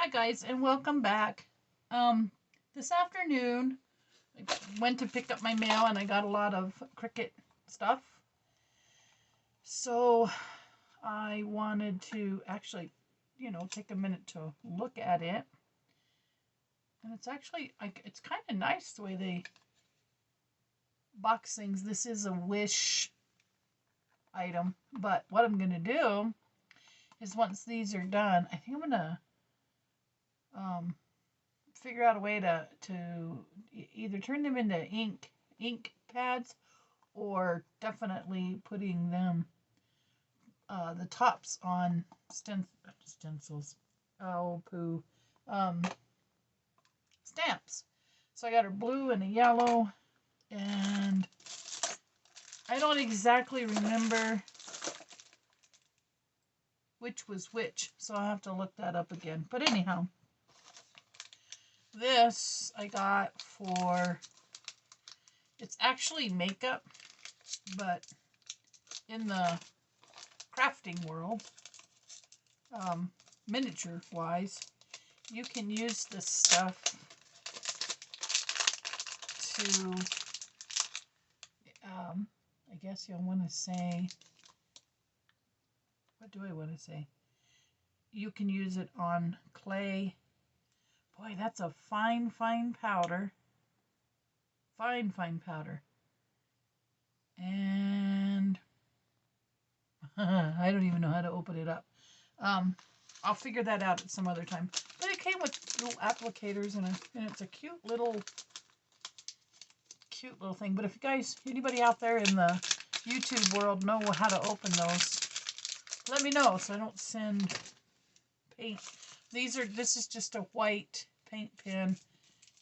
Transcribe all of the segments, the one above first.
Hi guys, and welcome back. This afternoon I went to pick up my mail and I got a lot of Cricut stuff. So I wanted to actually, take a minute to look at it. And it's actually, it's kind of nice the way they box things. This is a Wish item, but what I'm going to do is once these are done, I think I'm going to figure out a way to either turn them into ink pads, or definitely putting them the tops on stencils. Oh poo. Stamps. So I got a blue and a yellow, and I don't exactly remember which was which, so I'll have to look that up again. But anyhow, this I got for, it's actually makeup, but in the crafting world, miniature wise, you can use this stuff to, I guess you'll want to say, what do I want to say? You can use it on clay. Boy, that's a fine powder. Fine powder. And I don't even know how to open it up. I'll figure that out at some other time. But it came with little applicators and it's a cute little thing. But if you guys, anybody out there in the YouTube world know how to open those, let me know so I don't send paint. This is just a white paint pen,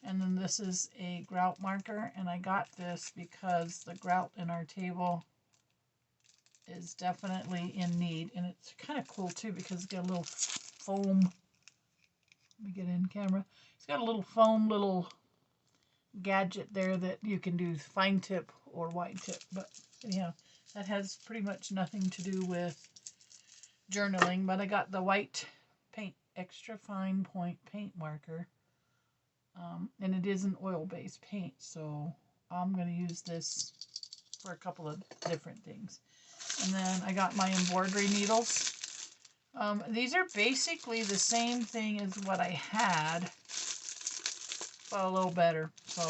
and then this is a grout marker, and I got this because the grout in our table is definitely in need, and it's kind of cool too because it's got a little foam. Let me get in camera. It's got a little foam little gadget there that you can do fine tip or wide tip, but anyhow, that has pretty much nothing to do with journaling. But I got the white paint, extra fine point paint marker, and it is an oil-based paint, so I'm going to use this for a couple of different things. And then I got my embroidery needles. These are basically the same thing as what I had, but a little better. So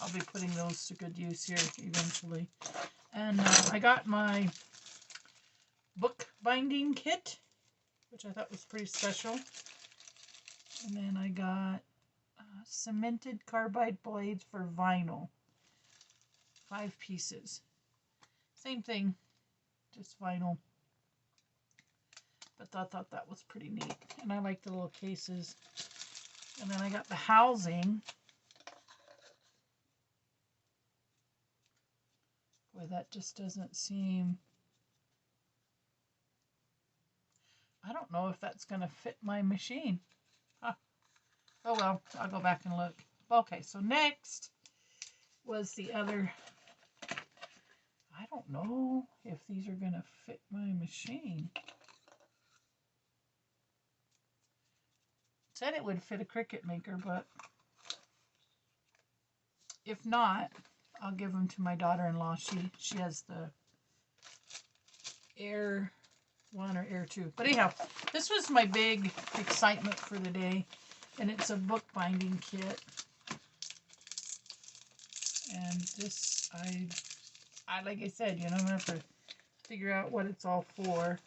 I'll be putting those to good use here eventually. And I got my book binding kit, which I thought was pretty special. And then I got cemented carbide blades for vinyl. 5 pieces. Same thing, just vinyl. But I thought that was pretty neat. And I like the little cases. And then I got the housing. Boy, that just doesn't seem... I don't know if that's going to fit my machine. Huh. Oh well, I'll go back and look. Okay, so next was the other... I don't know if these are going to fit my machine. It said it would fit a Cricut maker, but if not, I'll give them to my daughter-in-law. She has the Air 1 or Air 2. But anyhow, this was my big excitement for the day, and it's a book binding kit. And this, I like I said, I'm gonna have to figure out what it's all for.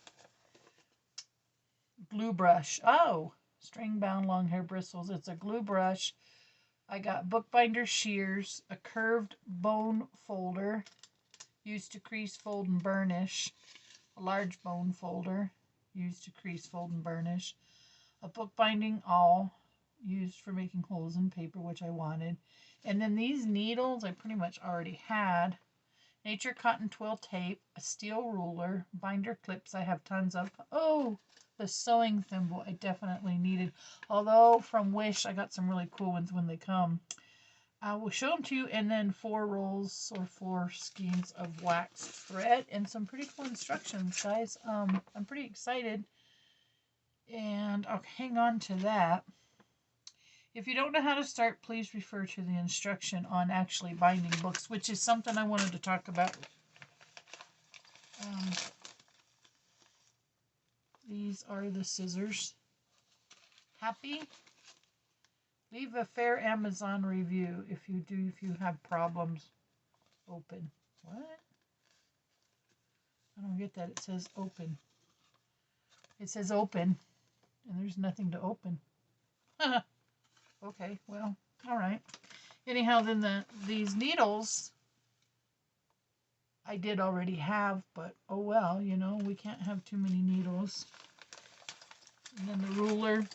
Glue brush. Oh, string bound long hair bristles. It's a glue brush. I got bookbinder shears, a curved bone folder used to crease, fold, and burnish, a large bone folder used to crease, fold, and burnish, a bookbinding awl used for making holes in paper, which I wanted, and then these needles I pretty much already had, nature cotton twill tape, a steel ruler, binder clips I have tons of. Oh, the sewing thimble I definitely needed. Although from Wish I got some really cool ones when they come. I will show them to you, and then 4 rolls or 4 skeins of wax thread and some pretty cool instructions, guys. I'm pretty excited. And I'll hang on to that. If you don't know how to start, please refer to the instruction on actually binding books, which is something I wanted to talk about. These are the scissors. Happy? Leave a fair Amazon review if you have problems. Open. What? I don't get that. It says open. It says open, and there's nothing to open. Okay, well, all right. Anyhow, then these needles I did already have, but oh well, you know, we can't have too many needles. And then the ruler,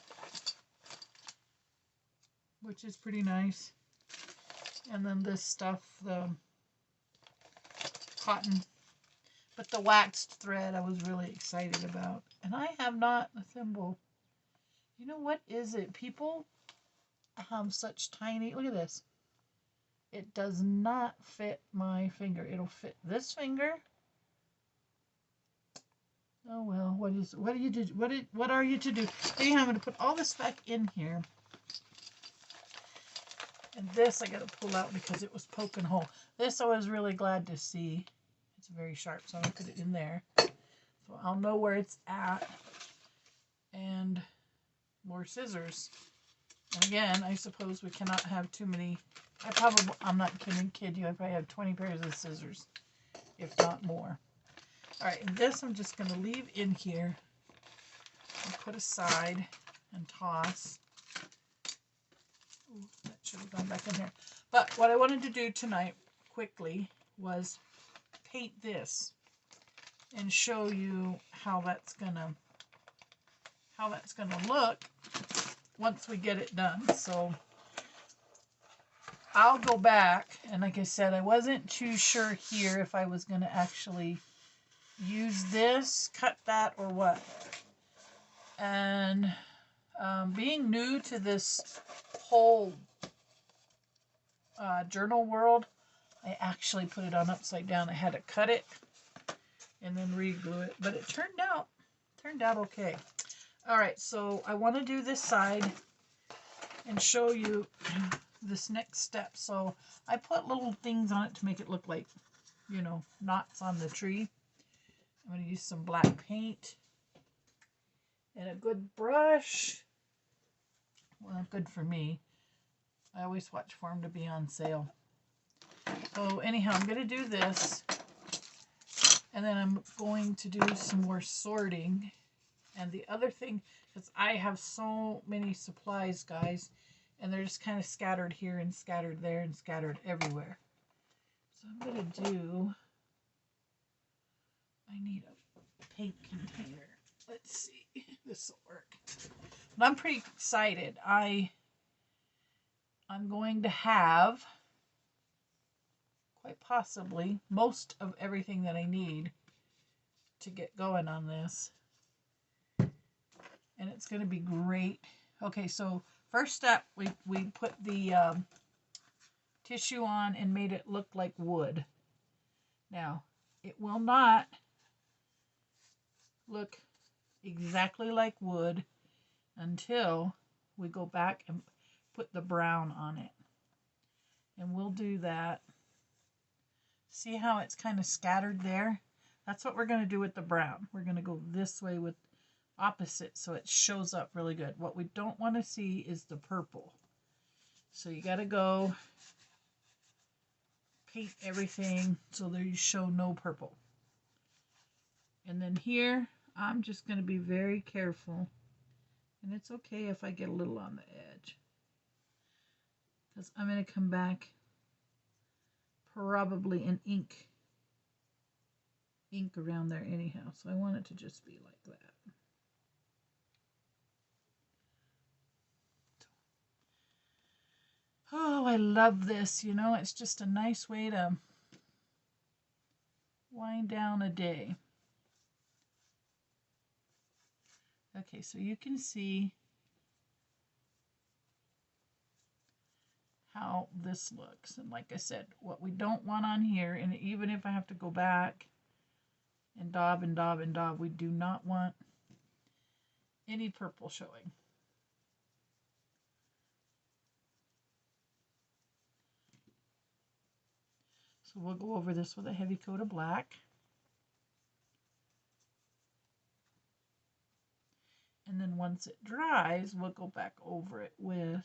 which is pretty nice. And then this stuff, the cotton. But the waxed thread I was really excited about. And I have not a thimble. You know what is it? People have such tiny, look at this. It does not fit my finger. It'll fit this finger. Oh well, what are you to do? Anyhow, I'm going to put all this back in here. And this I got to pull out because it was poking a hole. This I was really glad to see. It's very sharp, so I'm going to put it in there. So I'll know where it's at. And more scissors. And again, I suppose we cannot have too many. I'm not kidding you, I probably have 20 pairs of scissors, if not more. All right, and this I'm just going to leave in here and put aside and toss. Ooh, that should have gone back in here. But what I wanted to do tonight quickly was paint this and show you how that's gonna look once we get it done. So I'll go back, and like I said, I wasn't too sure here if I was going to actually use this, cut that, or what. And being new to this whole journal world, I actually put it on upside down. I had to cut it and then re-glue it, but it turned out okay. All right, so I want to do this side and show you this next step. So I put little things on it to make it look like, you know, knots on the tree. I'm going to use some black paint and a good brush. Well, good for me. I always watch for them to be on sale. So anyhow, I'm going to do this, and then I'm going to do some more sorting. And the other thing, because I have so many supplies, guys, and they're just kind of scattered here and scattered there and scattered everywhere. So I'm going to do, I need a paint container. Let's see, this will work. But I'm pretty excited. I'm going to have, quite possibly, most of everything that I need to get going on this. And it's going to be great. Okay, so first step, we put the tissue on and made it look like wood. Now, it will not look exactly like wood until we go back and put the brown on it. And we'll do that. See how it's kind of scattered there? That's what we're going to do with the brown. We're going to go this way with opposite so it shows up really good. What we don't want to see is the purple. So you got to go paint everything so there you show no purple. And then here, I'm just going to be very careful. And it's okay if I get a little on the edge, because I'm going to come back probably in ink around there anyhow. So I want it to just be like that. Oh, I love this, you know, it's just a nice way to wind down a day. Okay, so you can see how this looks. And like I said, what we don't want on here, and even if I have to go back and daub and daub and daub, we do not want any purple showing. So we'll go over this with a heavy coat of black. And then once it dries, we'll go back over it with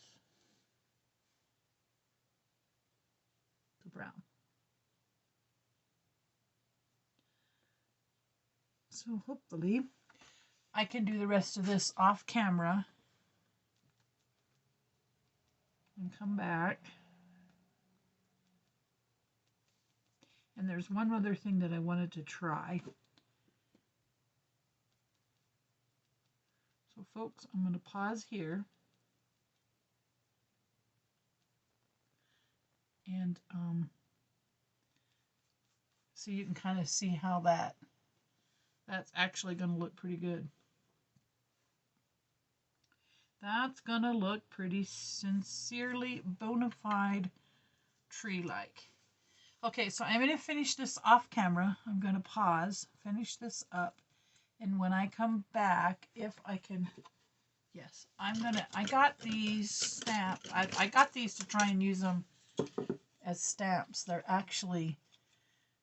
the brown. So hopefully I can do the rest of this off camera and come back. And there's one other thing that I wanted to try. So folks, I'm going to pause here. And so you can kind of see how that's actually going to look pretty good. That's going to look pretty sincerely bona fide tree-like. Okay, so I'm going to finish this off camera. I'm going to pause, finish this up. And when I come back, if I can, yes, I got these stamps. I got these to try and use them as stamps. They're actually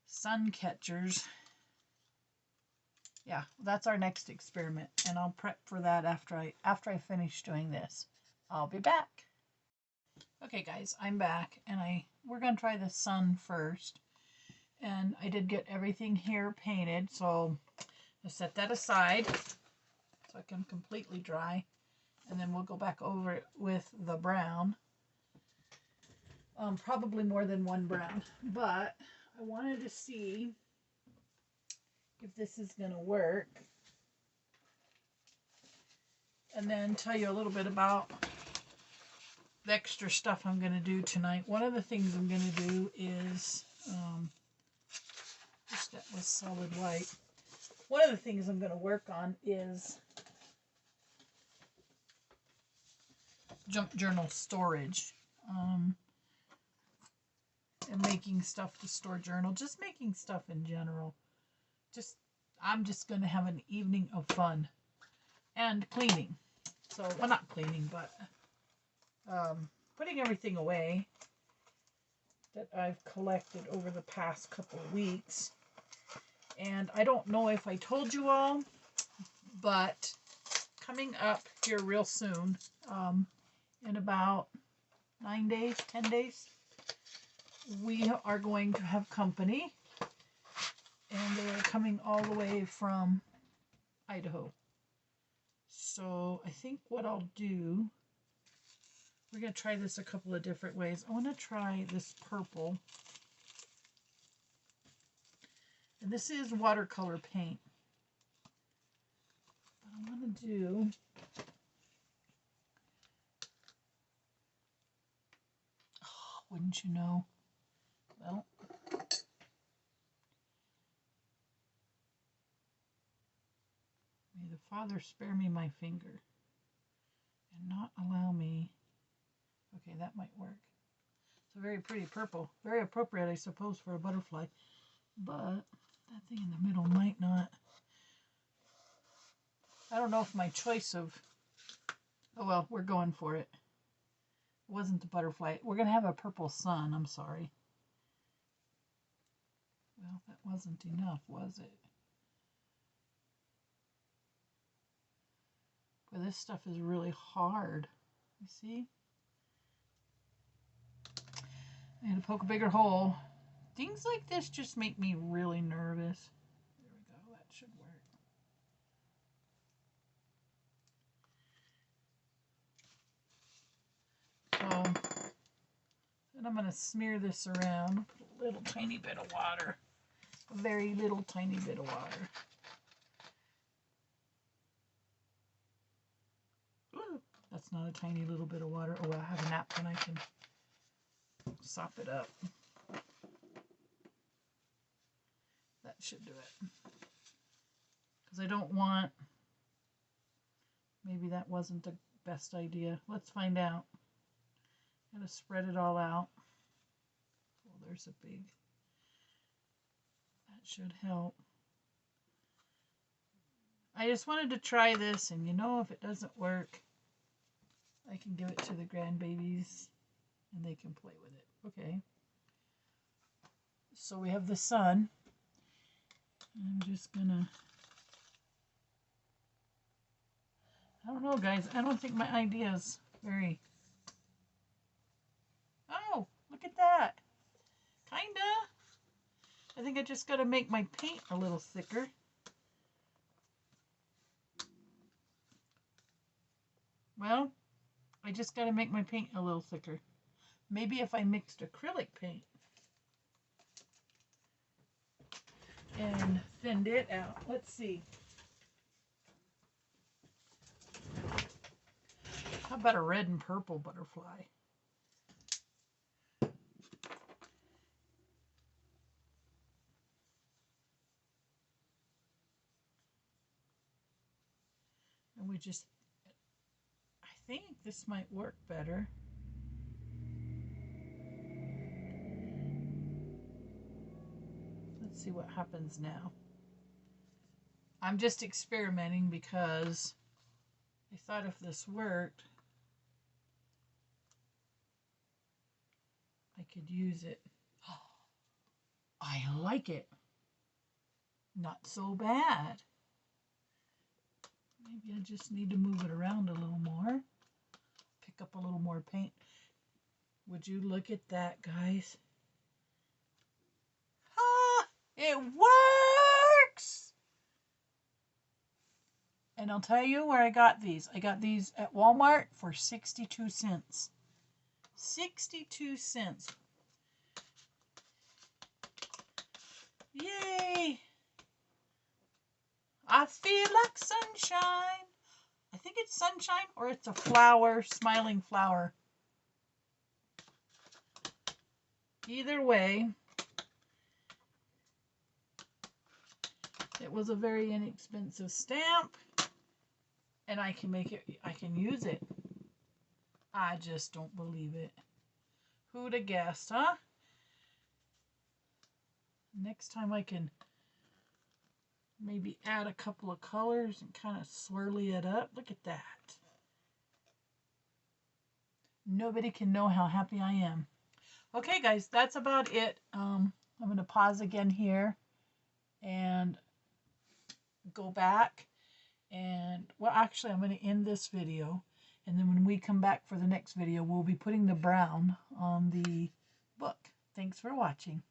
sun catchers. Yeah, that's our next experiment, and I'll prep for that after I finish doing this. I'll be back. Okay, guys, I'm back, and we're gonna try the sun first. And I did get everything here painted, so I'll set that aside so it can completely dry, and then we'll go back over it with the brown. Probably more than one brown, but I wanted to see if this is going to work, and then tell you a little bit about the extra stuff I'm going to do tonight. One of the things I'm going to do is, just that was solid white. One of the things I'm going to work on is junk journal storage, and making stuff to store journal, just making stuff in general. I'm just going to have an evening of fun and cleaning. So, well, not cleaning, but putting everything away that I've collected over the past couple of weeks. And I don't know if I told you all, but coming up here real soon, in about 9 days, 10 days, we are going to have company. And they are coming all the way from Idaho. So I think what I'll do, we're going to try this a couple of different ways. I want to try this purple. And this is watercolor paint. But I want to do, oh, wouldn't you know? Well, may the Father spare me my finger and not allow me. Okay, that might work. It's a very pretty purple. Very appropriate, I suppose, for a butterfly. But that thing in the middle might not. I don't know if my choice of... Oh, well, we're going for it. It wasn't the butterfly. We're going to have a purple sun. I'm sorry. Well, that wasn't enough, was it? But this stuff is really hard. You see? I had to poke a bigger hole. Things like this just make me really nervous. There we go. That should work. So, then I'm going to smear this around. Put a little tiny bit of water. A very little tiny bit of water. Ooh, that's not a tiny little bit of water. Oh, I have a napkin. I can sop it up. That should do it. Because I don't want... Maybe that wasn't the best idea. Let's find out. Gotta spread it all out. Oh, there's a big... That should help. I just wanted to try this, and you know, if it doesn't work, I can give it to the grandbabies and they can play with it. Okay. So we have the sun. I'm just gonna, I don't know, guys. I don't think my idea is very, oh, look at that. Kinda. I think I just gotta make my paint a little thicker. Well, I just gotta make my paint a little thicker. Maybe if I mixed acrylic paint and thinned it out. Let's see. How about a red and purple butterfly? And we just, I think this might work better. Let's see what happens now. I'm just experimenting because I thought if this worked, I could use it. I like it. Not so bad. Maybe I just need to move it around a little more. Pick up a little more paint. Would you look at that, guys? Ah, it works! And I'll tell you where I got these. I got these at Walmart for 62 cents. 62 cents. Yay! I feel like sunshine. I think it's sunshine or it's a flower, smiling flower. Either way, it was a very inexpensive stamp and I can make it, I can use it. I just don't believe it. Who'd have guessed, huh? Next time I can maybe add a couple of colors and kind of swirly it up. Look at that. Nobody can know how happy I am. Okay, guys, that's about it. I'm going to pause again here and go back. And, well, actually, I'm going to end this video. And then when we come back for the next video, we'll be putting the brown on the book. Thanks for watching.